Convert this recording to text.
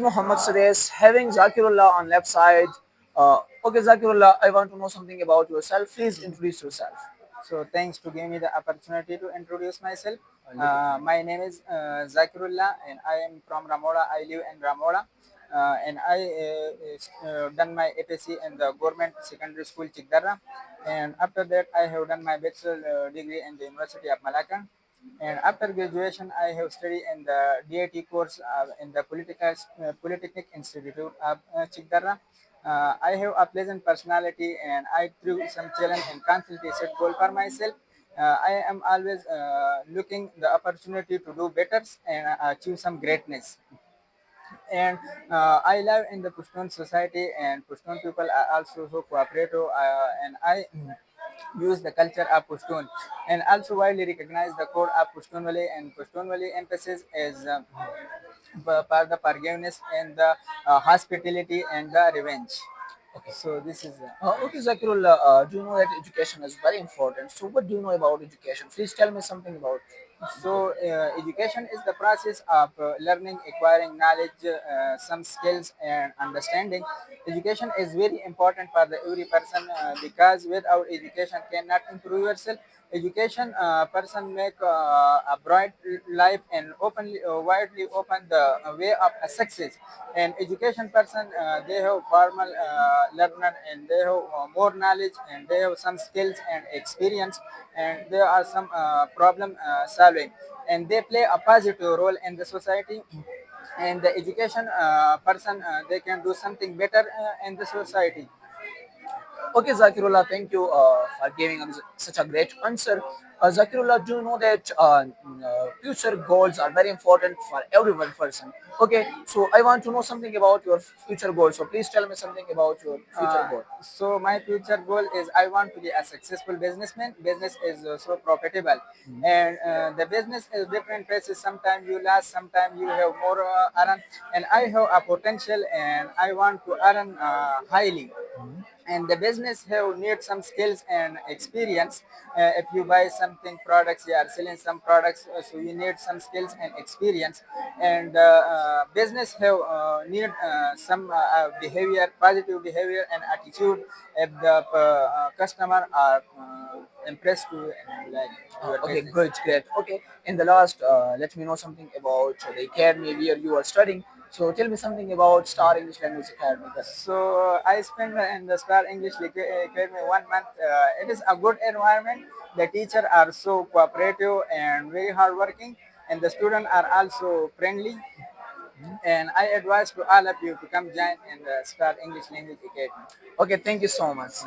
Muhammad Suresh, having Zakirullah on left side. Okay, Zakirullah, I want to know something about yourself. Please introduce yourself. So thanks to give me the opportunity to introduce myself. Look at My name is Zakirullah and I am from Ramoda. I live in Ramoda and I done my FSC in the government secondary school Chikdara, and after that I have done my bachelor degree in the University of Malacca. And after graduation, I have studied in the DIT course in the Polytechnic Institute of Chikdara. I have a pleasant personality and I threw some challenge and constantly set goal for myself. I am always looking the opportunity to do better and achieve some greatness. And I live in the Pushtun society, and Pushtun people are also so cooperative, and I use the culture of Pushtun, and also widely recognize the code of Pushtun Valley, and Pushtun Valley emphasis is for the forgiveness and the hospitality and the revenge. okay. So this is Okay, Zakirullah, do you know that education is very important? So, what do you know about education? Please tell me something about. So, education is the process of learning, acquiring knowledge, some skills, and understanding. Education is very important for the every person because without education cannot improve yourself. Education person make a bright life and openly widely open the way of a success. And education person they have formal learner and they have more knowledge and they have some skills and experience and there are some problem solving and they play a positive role in the society, and the education person they can do something better in the society. Okay, Zakirullah, thank you for giving us such a great answer. Zakirullah, do you know that future goals are very important for every one person? Okay, so I want to know something about your future goals. So please tell me something about your future goal. So my future goal is I want to be a successful businessman. Business is so profitable, and the business is different places. Sometimes you last, sometimes you have more earn, and I have a potential, and I want to earn highly. And the business have need some skills and experience. If you buy something products, you are selling some products, so you need some skills and experience. And business have need some behavior, positive behavior and attitude. If the customer are impressed to like your Okay, business. great, great. Okay, in the last, let me know something about the academy where you are studying. So tell me something about Star English Language Academy. So I spent in the Star English Academy 1 month. It is a good environment. The teachers are so cooperative and very hardworking, and the students are also friendly. And I advise to all of you to come join in the Star English Language Academy. Okay, thank you so much.